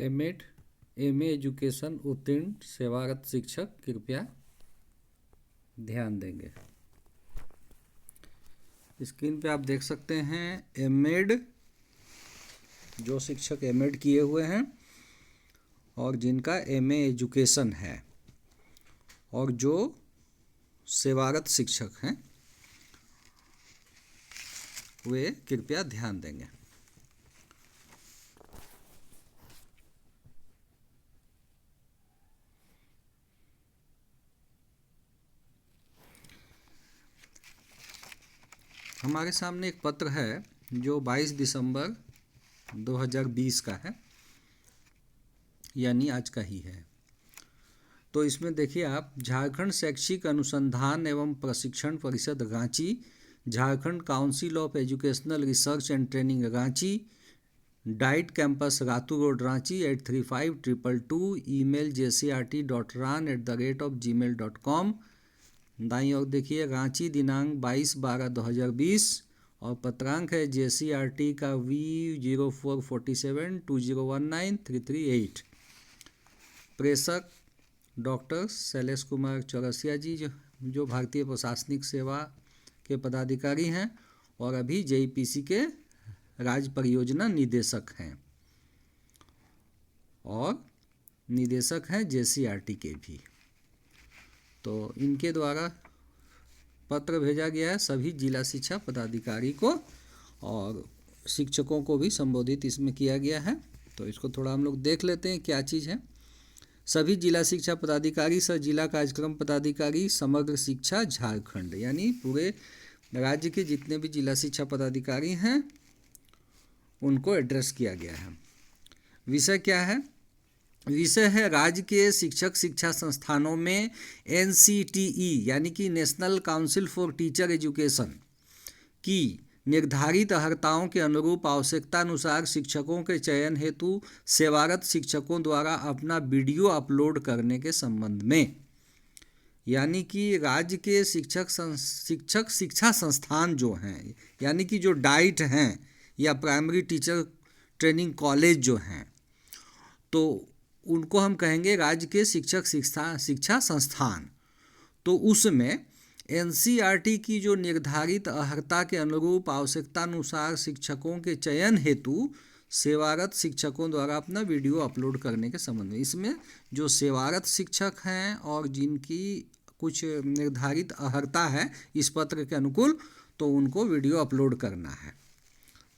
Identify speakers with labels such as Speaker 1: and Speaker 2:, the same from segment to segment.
Speaker 1: MEd MA education उत्तीर्ण सेवारत शिक्षक कृपया ध्यान देंगे। स्क्रीन पे आप देख सकते हैं एमएड, जो शिक्षक एमएड किए हुए हैं और जिनका एमए एजुकेशन है और जो सेवारत शिक्षक हैं वे कृपया ध्यान देंगे। हमारे सामने एक पत्र है जो 22 दिसंबर 2020 का है, यानी आज का ही है। तो इसमें देखिए आप, झारखंड शैक्षिक अनुसंधान एवं प्रशिक्षण परिषद Ranchi, Jharkhand council of educational research and training Ranchi, diet campus Ratu road Ranchi 835222, email jcrt.ran@gmail.com। दाईं ओर देखिए रांची, दिनांक 22/12/2020 और पत्रांक है JCRT का V044720193338। प्रेषक डॉक्टर शैलेश कुमार चौरसिया जी, जो भारतीय प्रशासनिक सेवा के पदाधिकारी हैं और अभी JEPC के राज्य परियोजना निदेशक हैं और निदेशक हैं JCRT के भी। तो इनके द्वारा पत्र भेजा गया है सभी जिला शिक्षा पदाधिकारी को और शिक्षकों को भी संबोधित इसमें किया गया है। तो इसको थोड़ा हम लोग देख लेते हैं क्या चीज़ है। सभी जिला शिक्षा पदाधिकारी सह जिला कार्यक्रम पदाधिकारी समग्र शिक्षा झारखंड, यानी पूरे राज्य के जितने भी जिला शिक्षा पदाधिकारी हैं उनको एड्रेस किया गया है। विषय क्या है? विषय है राज्य के शिक्षक शिक्षा संस्थानों में NCTE यानी कि national council for teacher education की निर्धारित अर्हताओं के अनुरूप आवश्यकता अनुसार शिक्षकों के चयन हेतु सेवारत शिक्षकों द्वारा अपना वीडियो अपलोड करने के संबंध में, यानी कि राज्य के शिक्षक शिक्षा संस्थान जो हैं, यानी कि जो डाइट हैं या प्राइमरी टीचर ट्रेनिंग कॉलेज जो हैं, तो उनको हम कहेंगे राज्य के शिक्षक शिक्षा संस्थान। तो उसमें NCERT की जो निर्धारित अर्हता के अनुरूप आवश्यकतानुसार शिक्षकों के चयन हेतु सेवारत शिक्षकों द्वारा अपना वीडियो अपलोड करने के संबंध में, इसमें जो सेवारत शिक्षक हैं और जिनकी कुछ निर्धारित अर्हता है इस पत्र के अनुकूल, तो उनको वीडियो अपलोड करना है।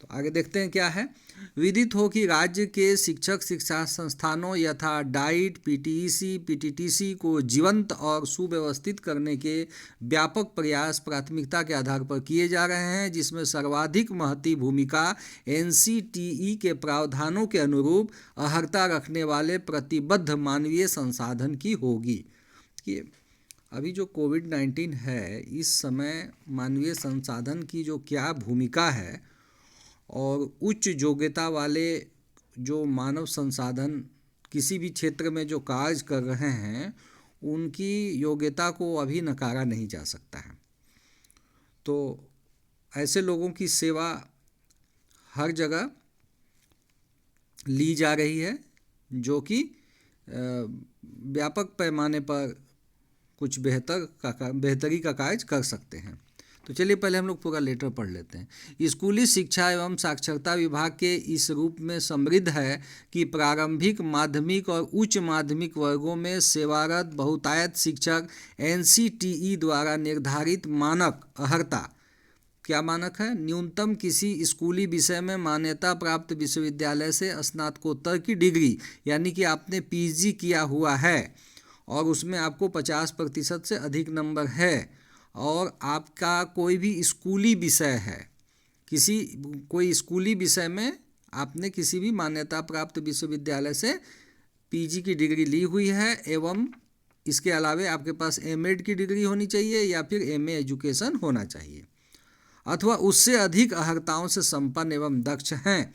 Speaker 1: तो आगे देखते हैं क्या है। विदित हो कि राज्य के शिक्षक शिक्षा संस्थानों यथा डाइट, PTEC, PTTC को जीवंत और सुव्यवस्थित करने के व्यापक प्रयास प्राथमिकता के आधार पर किए जा रहे हैं, जिसमें सर्वाधिक महती भूमिका NCTE के प्रावधानों के अनुरूप अर्हता रखने वाले प्रतिबद्ध मानवीय संसाधन की होगी। कि अभी जो कोविड-19 है, इस समय मानवीय संसाधन की जो क्या भूमिका है और उच्च योग्यता वाले जो मानव संसाधन किसी भी क्षेत्र में जो कार्य कर रहे हैं उनकी योग्यता को अभी नकारा नहीं जा सकता है। तो ऐसे लोगों की सेवा हर जगह ली जा रही है जो कि व्यापक पैमाने पर कुछ बेहतरी का कार्य कर सकते हैं। तो चलिए पहले हम लोग पूरा लेटर पढ़ लेते हैं। स्कूली शिक्षा एवं साक्षरता विभाग के इस रूप में समृद्ध है कि प्रारंभिक, माध्यमिक और उच्च माध्यमिक वर्गों में सेवारत बहुतायत शिक्षक NCTE द्वारा निर्धारित मानक अर्हता, क्या मानक है? न्यूनतम किसी स्कूली विषय में मान्यता प्राप्त विश्वविद्यालय से स्नातकोत्तर की डिग्री, यानी कि आपने PG किया हुआ है और उसमें आपको 50% से अधिक नंबर है और आपका कोई भी स्कूली विषय है, कोई स्कूली विषय में आपने किसी भी मान्यता प्राप्त विश्वविद्यालय से PG की डिग्री ली हुई है एवं इसके अलावे आपके पास MEd की डिग्री होनी चाहिए या फिर MA एजुकेशन होना चाहिए, अथवा उससे अधिक अर्हताओं से संपन्न एवं दक्ष हैं।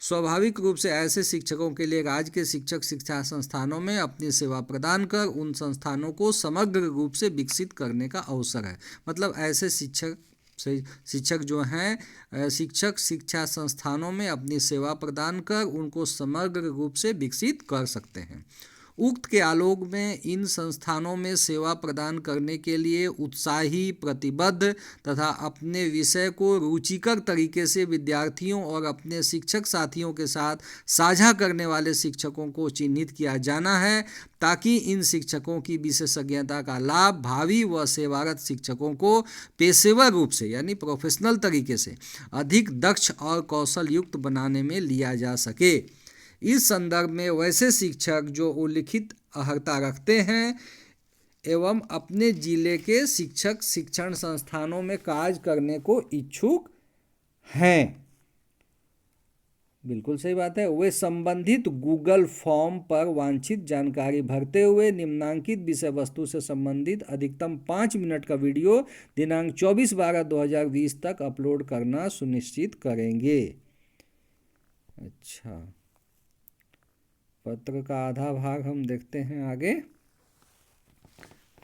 Speaker 1: स्वाभाविक रूप से ऐसे शिक्षकों के लिए राज्य के शिक्षक शिक्षा संस्थानों में अपनी सेवा प्रदान कर उन संस्थानों को समग्र रूप से विकसित करने का अवसर है। मतलब ऐसे शिक्षक शिक्षक जो हैं शिक्षक शिक्षा संस्थानों में अपनी सेवा प्रदान कर उनको समग्र रूप से विकसित कर सकते हैं। उक्त के आलोक में इन संस्थानों में सेवा प्रदान करने के लिए उत्साही, प्रतिबद्ध तथा अपने विषय को रुचिकर तरीके से विद्यार्थियों और अपने शिक्षक साथियों के साथ साझा करने वाले शिक्षकों को चिन्हित किया जाना है, ताकि इन शिक्षकों की विशेषज्ञता का लाभ भावी व सेवारत शिक्षकों को पेशेवर रूप से यानी प्रोफेशनल तरीके से अधिक दक्ष और कौशल युक्त बनाने में लिया जा सके। इस संदर्भ में वैसे शिक्षक जो उल्लिखित अर्हता रखते हैं एवं अपने जिले के शिक्षक शिक्षण संस्थानों में कार्य करने को इच्छुक हैं, बिल्कुल सही बात है, वे संबंधित गूगल फॉर्म पर वांछित जानकारी भरते हुए निम्नांकित विषय वस्तु से संबंधित अधिकतम 5 मिनट का वीडियो दिनांक 24/12/2020 तक अपलोड करना सुनिश्चित करेंगे। अच्छा, पत्र का आधा भाग हम देखते हैं आगे।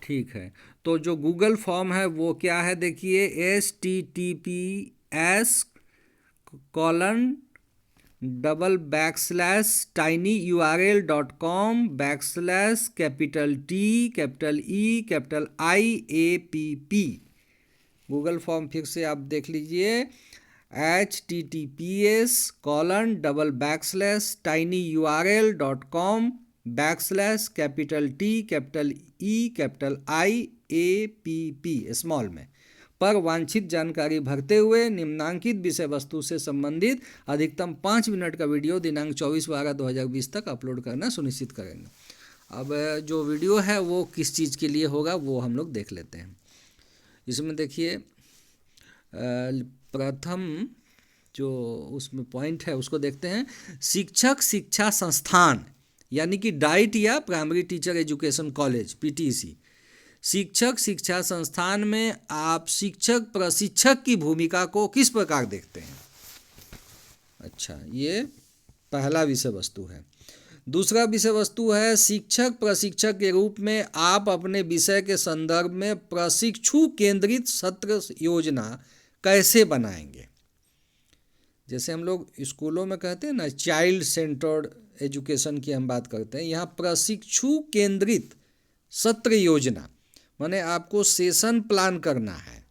Speaker 1: ठीक है, तो जो गूगल फॉर्म है वो क्या है, देखिए https://tinyurl.com/TEIAPP। गूगल फॉर्म फिर से आप देख लीजिए, https://tinyurl.com/TEIAPP स्मॉल में पर वांछित जानकारी भरते हुए निम्नांकित विषय वस्तु से संबंधित अधिकतम 5 मिनट का वीडियो दिनांक 24/12/2020 तक अपलोड करना सुनिश्चित करेंगे। अब जो वीडियो है वो किस चीज़ के लिए होगा वो हम लोग देख लेते हैं। इसमें देखिए प्रथम जो उसमें पॉइंट है उसको देखते हैं। शिक्षक शिक्षा संस्थान यानी कि डाइट या primary teacher education college PTC, शिक्षक शिक्षा संस्थान में आप शिक्षक प्रशिक्षक की भूमिका को किस प्रकार देखते हैं। अच्छा, ये पहला विषय वस्तु है। दूसरा विषय वस्तु है शिक्षक प्रशिक्षक के रूप में आप अपने विषय के संदर्भ में प्रशिक्षु केंद्रित सत्र योजना कैसे बनाएंगे। जैसे हम लोग स्कूलों में कहते हैं ना, चाइल्ड सेंटर्ड एजुकेशन की हम बात करते हैं, यहाँ प्रशिक्षु केंद्रित सत्र योजना माने आपको सेशन प्लान करना है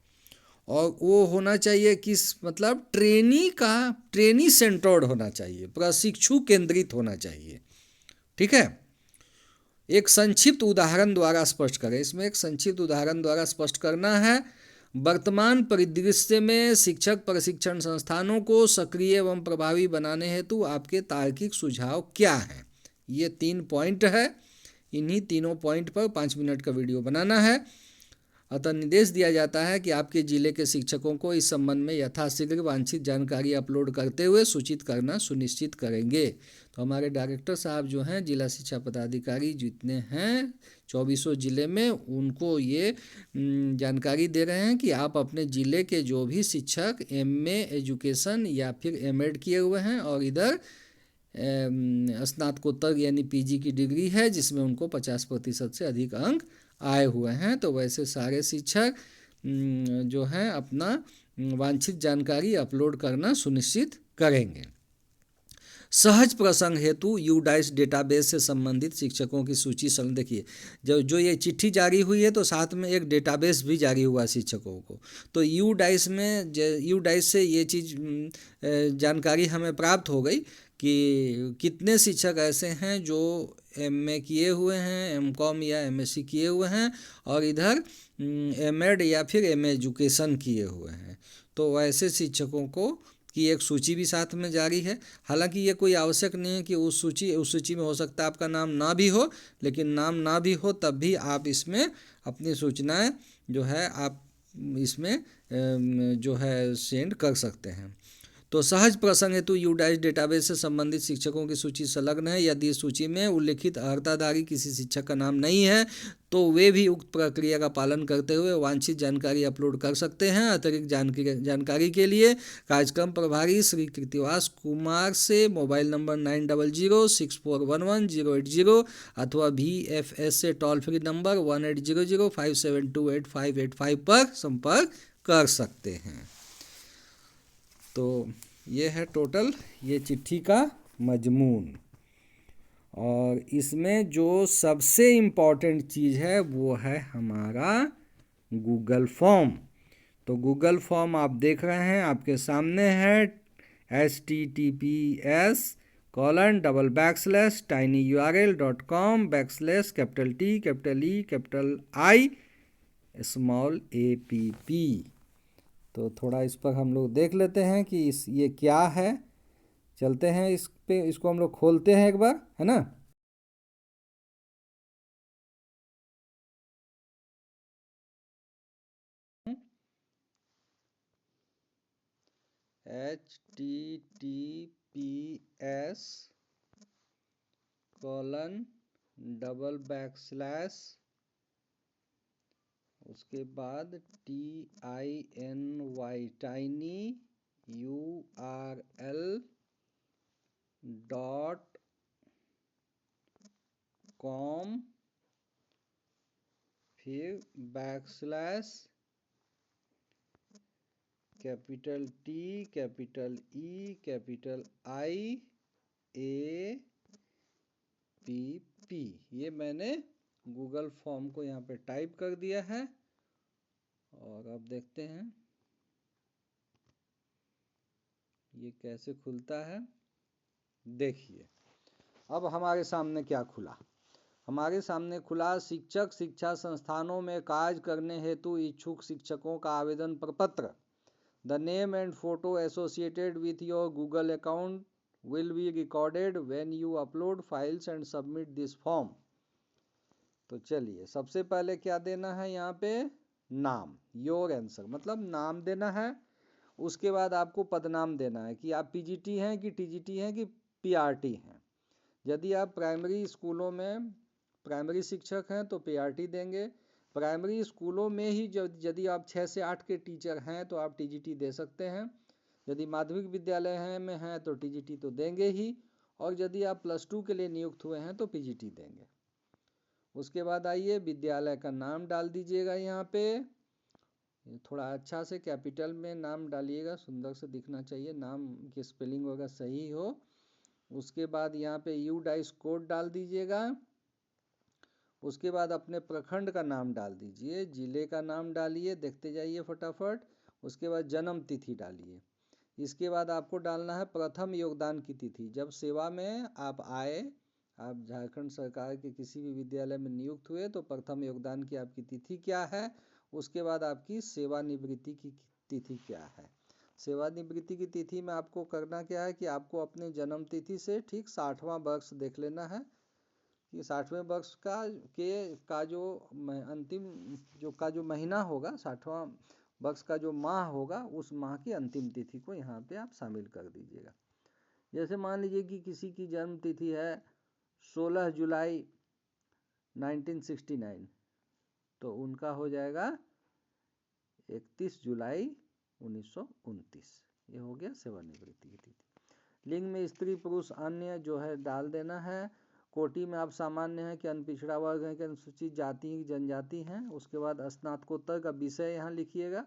Speaker 1: और वो होना चाहिए किस मतलब ट्रेनी सेंटर्ड होना चाहिए, प्रशिक्षु केंद्रित होना चाहिए। ठीक है, एक संक्षिप्त उदाहरण द्वारा स्पष्ट करें। इसमें एक संक्षिप्त उदाहरण द्वारा स्पष्ट करना है। वर्तमान परिदृश्य में शिक्षक प्रशिक्षण संस्थानों को सक्रिय एवं प्रभावी बनाने हेतु आपके तार्किक सुझाव क्या हैं। ये 3 पॉइंट है, इन्हीं तीनों पॉइंट पर 5 मिनट का वीडियो बनाना है। अतः निर्देश दिया जाता है कि आपके जिले के शिक्षकों को इस संबंध में यथाशीघ्र वांछित जानकारी अपलोड करते हुए सूचित करना सुनिश्चित करेंगे। तो हमारे डायरेक्टर साहब जो हैं जिला शिक्षा पदाधिकारी जितने हैं 24 जिले में, उनको ये जानकारी दे रहे हैं कि आप अपने ज़िले के जो भी शिक्षक MA एजुकेशन या फिर M.Ed किए हुए हैं और इधर स्नातकोत्तर यानी PG की डिग्री है जिसमें उनको 50% से अधिक अंक आए हुए हैं, तो वैसे सारे शिक्षक जो हैं अपना वांछित जानकारी अपलोड करना सुनिश्चित करेंगे। सहज प्रसंग हेतु यूडाइस डेटाबेस से संबंधित शिक्षकों की सूची देखिए, जो ये चिट्ठी जारी हुई है तो साथ में एक डेटाबेस भी जारी हुआ शिक्षकों को। तो यूडाइस से ये चीज़ जानकारी हमें प्राप्त हो गई कि कितने शिक्षक ऐसे हैं जो MA किए हुए हैं, MCOM या MSc किए हुए हैं और इधर M.Ed या फिर MA एजुकेशन किए हुए हैं। तो वैसे शिक्षकों को की एक सूची भी साथ में जारी है। हालांकि ये कोई आवश्यक नहीं है कि उस सूची में हो सकता है आपका नाम ना भी हो, लेकिन नाम ना भी हो तब भी आप इसमें अपनी सूचनाएं जो है आप इसमें जो है सेंड कर सकते हैं। तो सहज प्रसंग हेतु यूडाइस डेटाबेस से संबंधित शिक्षकों की सूची संलग्न है। यदि इस सूची में उल्लिखित अर्हताधारी किसी शिक्षक का नाम नहीं है तो वे भी उक्त प्रक्रिया का पालन करते हुए वांछित जानकारी अपलोड कर सकते हैं। अतिरिक्त जानकारी के लिए कार्यक्रम प्रभारी श्री कृतिवास कुमार से मोबाइल नंबर 9006411080 अथवा VFS से टोल फ्री नंबर 180057285885 पर संपर्क कर सकते हैं। तो ये है टोटल ये चिट्ठी का मजमून। और इसमें जो सबसे इम्पॉर्टेंट चीज़ है वो है हमारा गूगल फॉर्म। तो गूगल फॉर्म आप देख रहे हैं, आपके सामने है https://tinyurl.com/tinyurl.com/tinyurl.com/i_app। तो थोड़ा इस पर हम लोग देख लेते हैं कि ये क्या है। चलते हैं इस पे, इसको हम लोग खोलते हैं एक बार, है ना। https:// उसके बाद tinyurl.com फिर _T_E_I_APP। ये मैंने गूगल फॉर्म को यहाँ पे टाइप कर दिया है। और अब देखते हैं ये कैसे खुलता है। देखिए अब हमारे सामने क्या खुला। हमारे सामने खुला शिक्षक शिक्षा संस्थानों में कार्य करने हेतु इच्छुक शिक्षकों का आवेदन प्रपत्र। The name and photo associated with your Google account will be recorded when you upload files and submit this form। तो चलिए सबसे पहले क्या देना है यहाँ पे, नाम, योर आंसर मतलब नाम देना है। उसके बाद आपको पदनाम देना है कि आप पीजीटी हैं कि टीजीटी हैं कि पीआरटी हैं। यदि आप प्राइमरी स्कूलों में प्राइमरी शिक्षक हैं तो पीआरटी देंगे। प्राइमरी स्कूलों में ही यदि आप 6 से 8 के टीचर हैं तो आप टीजीटी दे सकते हैं। यदि माध्यमिक विद्यालय में हैं तो टीजीटी तो देंगे ही। और यदि आप +2 के लिए नियुक्त हुए हैं तो पीजीटी देंगे। उसके बाद आइए विद्यालय का नाम डाल दीजिएगा। यहाँ पे थोड़ा अच्छा से कैपिटल में नाम डालिएगा, सुंदर से दिखना चाहिए, नाम की स्पेलिंग वगैरह सही हो। उसके बाद यहाँ पे यूडाइस कोड डाल दीजिएगा। उसके बाद अपने प्रखंड का नाम डाल दीजिए, जिले का नाम डालिए, देखते जाइए फटाफट। उसके बाद जन्म तिथि डालिए। इसके बाद आपको डालना है प्रथम योगदान की तिथि। जब सेवा में आप आए, आप झारखंड सरकार के किसी भी विद्यालय में नियुक्त हुए तो प्रथम योगदान की आपकी तिथि क्या है। उसके बाद आपकी सेवानिवृत्ति की तिथि क्या है। सेवानिवृत्ति की तिथि में आपको करना क्या है कि आपको अपने जन्म तिथि से ठीक 60वां वर्ष देख लेना है कि 60वें वर्ष का जो अंतिम जो महीना होगा, 60वां वर्ष का जो माह होगा, उस माह की अंतिम तिथि को यहाँ पे आप शामिल कर दीजिएगा। जैसे मान लीजिए कि किसी की जन्म तिथि है 16 जुलाई 1969, तो उनका हो जाएगा 31 जुलाई 1929। ये हो गया सेवानिवृत्ति की तिथि। लिंग में स्त्री पुरुष अन्य जो है डाल देना है। कोटि में आप सामान्य हैं कि अनपिछड़ा वर्ग है कि अनुसूचित जाति जनजाति हैं। उसके बाद स्नातकोत्तर का विषय यहाँ लिखिएगा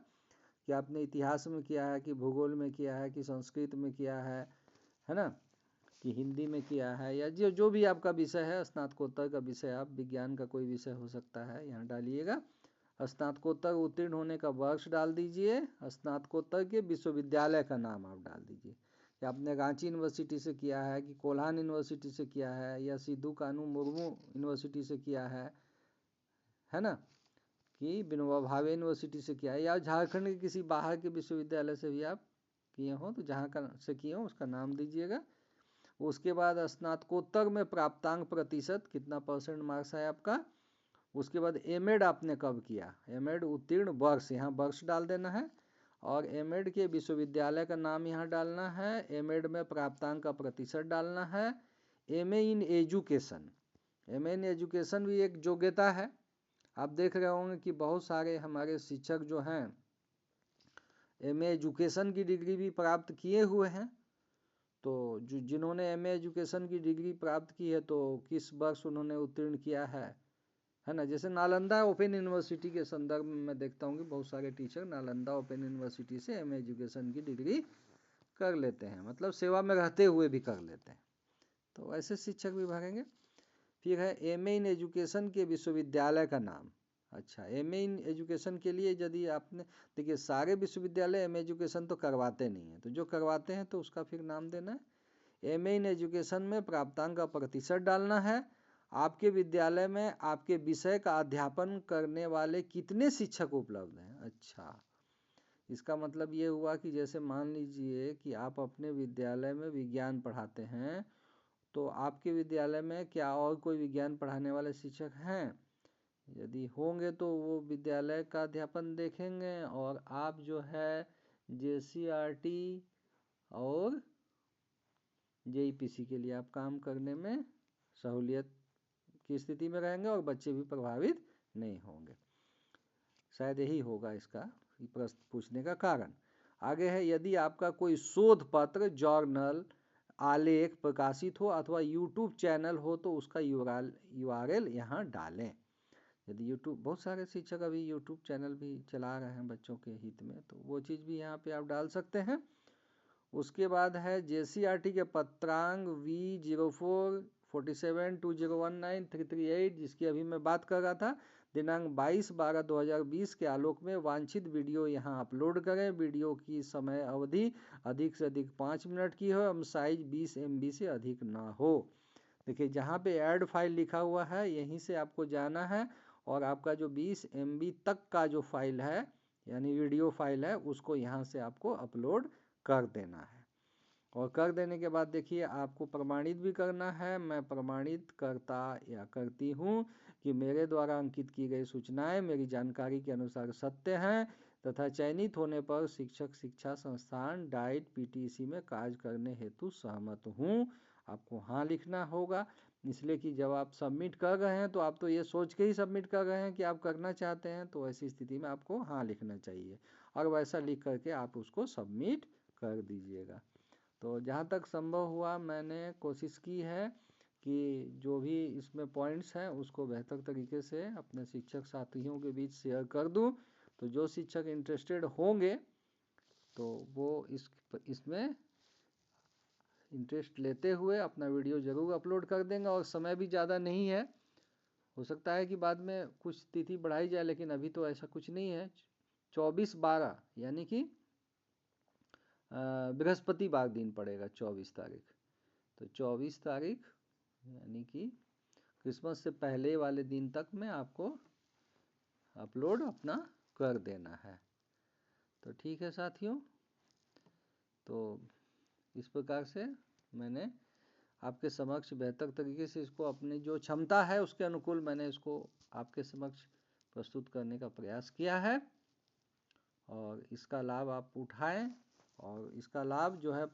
Speaker 1: कि आपने इतिहास में किया है कि भूगोल में किया है कि संस्कृत में किया है ना, कि हिंदी में किया है, या जो भी आपका विषय है स्नातकोत्तर का विषय, आप विज्ञान का कोई विषय हो सकता है, यहाँ डालिएगा। स्नातकोत्तर उत्तीर्ण होने का वर्ष डाल दीजिए। स्नातकोत्तर के विश्वविद्यालय का नाम आप डाल दीजिए कि आपने रांची यूनिवर्सिटी से किया है कि कोल्हान यूनिवर्सिटी से किया है या सिद्धू कानू मुर्मू यूनिवर्सिटी से किया है ना, कि विनोबा भावे यूनिवर्सिटी से किया है, या झारखंड के किसी बाहर के विश्वविद्यालय से भी आप किए हों तो जहाँ का से किए हों उसका नाम दीजिएगा। उसके बाद स्नातकोत्तर में प्राप्तांक प्रतिशत कितना % मार्क्स है आपका। उसके बाद एमएड आपने कब किया, एमएड उत्तीर्ण वर्ष, यहाँ वर्ष डाल देना है। और एमएड के विश्वविद्यालय का नाम यहाँ डालना है। एमएड में प्राप्तांक का प्रतिशत डालना है। MA in education, MA in education भी एक योग्यता है। आप देख रहे होंगे कि बहुत सारे हमारे शिक्षक जो हैं एमए एजुकेशन की डिग्री भी प्राप्त किए हुए हैं। तो जिन्होंने एमए एजुकेशन की डिग्री प्राप्त की है तो किस वर्ष उन्होंने उत्तीर्ण किया है है ना। जैसे नालंदा ओपन यूनिवर्सिटी के संदर्भ में मैं देखता हूँ कि बहुत सारे टीचर नालंदा ओपन यूनिवर्सिटी से एमए एजुकेशन की डिग्री कर लेते हैं, मतलब सेवा में रहते हुए भी कर लेते हैं, तो ऐसे शिक्षक भी भरेंगे। फिर है एमए इन एजुकेशन के विश्वविद्यालय का नाम। अच्छा, एमए इन एजुकेशन के लिए यदि आपने, देखिए सारे विश्वविद्यालय एमए एजुकेशन तो करवाते नहीं हैं, तो जो करवाते हैं तो उसका फिर नाम देना है। एमए इन एजुकेशन में प्राप्तांक का प्रतिशत डालना है। आपके विद्यालय में आपके विषय का अध्यापन करने वाले कितने शिक्षक उपलब्ध हैं। अच्छा, इसका मतलब ये हुआ कि जैसे मान लीजिए कि आप अपने विद्यालय में विज्ञान पढ़ाते हैं, तो आपके विद्यालय में क्या और कोई विज्ञान पढ़ाने वाले शिक्षक हैं? यदि होंगे तो वो विद्यालय का अध्यापन देखेंगे, और आप जो है जेसीईआरटी और जेईपीसी के लिए आप काम करने में सहूलियत की स्थिति में रहेंगे और बच्चे भी प्रभावित नहीं होंगे। शायद यही होगा इसका प्रश्न पूछने का कारण। आगे है, यदि आपका कोई शोध पत्र, जर्नल, आलेख प्रकाशित हो अथवा यूट्यूब चैनल हो तो उसका यूआरएल यहाँ डालें। यदि यूट्यूब, बहुत सारे शिक्षक अभी यूट्यूब चैनल भी चला रहे हैं बच्चों के हित में, तो वो चीज़ भी यहाँ पे आप डाल सकते हैं। उसके बाद है जेसीईआरटी के पत्रांक V04472019-338, जिसकी अभी मैं बात कर रहा था, दिनांक 22/12/2020 के आलोक में वांछित वीडियो यहाँ अपलोड करें। वीडियो की समय अवधि अधिक से अधिक 5 मिनट की हो एवं साइज 20 MB से अधिक ना हो। देखिए जहाँ पे ऐड फाइल लिखा हुआ है यहीं से आपको जाना है, और आपका जो 20 MB तक का जो फाइल है यानी वीडियो फाइल है उसको यहाँ से आपको अपलोड कर देना है। और कर देने के बाद देखिए आपको प्रमाणित भी करना है। मैं प्रमाणित करता या करती हूँ कि मेरे द्वारा अंकित की गई सूचनाएं मेरी जानकारी के अनुसार सत्य हैं तथा चयनित होने पर शिक्षक शिक्षा संस्थान डाइट पीटीसी में कार्य करने हेतु सहमत हूँ। आपको हाँ लिखना होगा, इसलिए कि जब आप सबमिट कर रहे हैं तो आप तो ये सोच के ही सबमिट कर रहे हैं कि आप करना चाहते हैं, तो ऐसी स्थिति में आपको हाँ लिखना चाहिए और वैसा लिख करके आप उसको सबमिट कर दीजिएगा। तो जहाँ तक संभव हुआ मैंने कोशिश की है कि जो भी इसमें पॉइंट्स हैं उसको बेहतर तरीके से अपने शिक्षक साथियों के बीच शेयर कर दूं, तो जो शिक्षक इंटरेस्टेड होंगे तो वो इसमें इंटरेस्ट लेते हुए अपना वीडियो ज़रूर अपलोड कर देंगे। और समय भी ज़्यादा नहीं है, हो सकता है कि बाद में कुछ तिथि बढ़ाई जाए, लेकिन अभी तो ऐसा कुछ नहीं है। 24/12 यानी कि बृहस्पतिवार दिन पड़ेगा 24 तारीख, तो 24 तारीख यानी कि क्रिसमस से पहले वाले दिन तक में आपको अपलोड अपना कर देना है। तो ठीक है साथियों, तो इस प्रकार से मैंने आपके समक्ष बेहतर तरीके से इसको अपनी जो क्षमता है उसके अनुकूल मैंने इसको आपके समक्ष प्रस्तुत करने का प्रयास किया है, और इसका लाभ आप उठाएं। और इसका लाभ जो है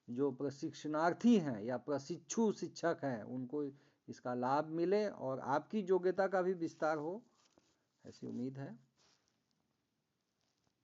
Speaker 1: जो प्रशिक्षणार्थी हैं या प्रशिक्षु शिक्षक हैं उनको इसका लाभ मिले और आपकी योग्यता का भी विस्तार हो, ऐसी उम्मीद है।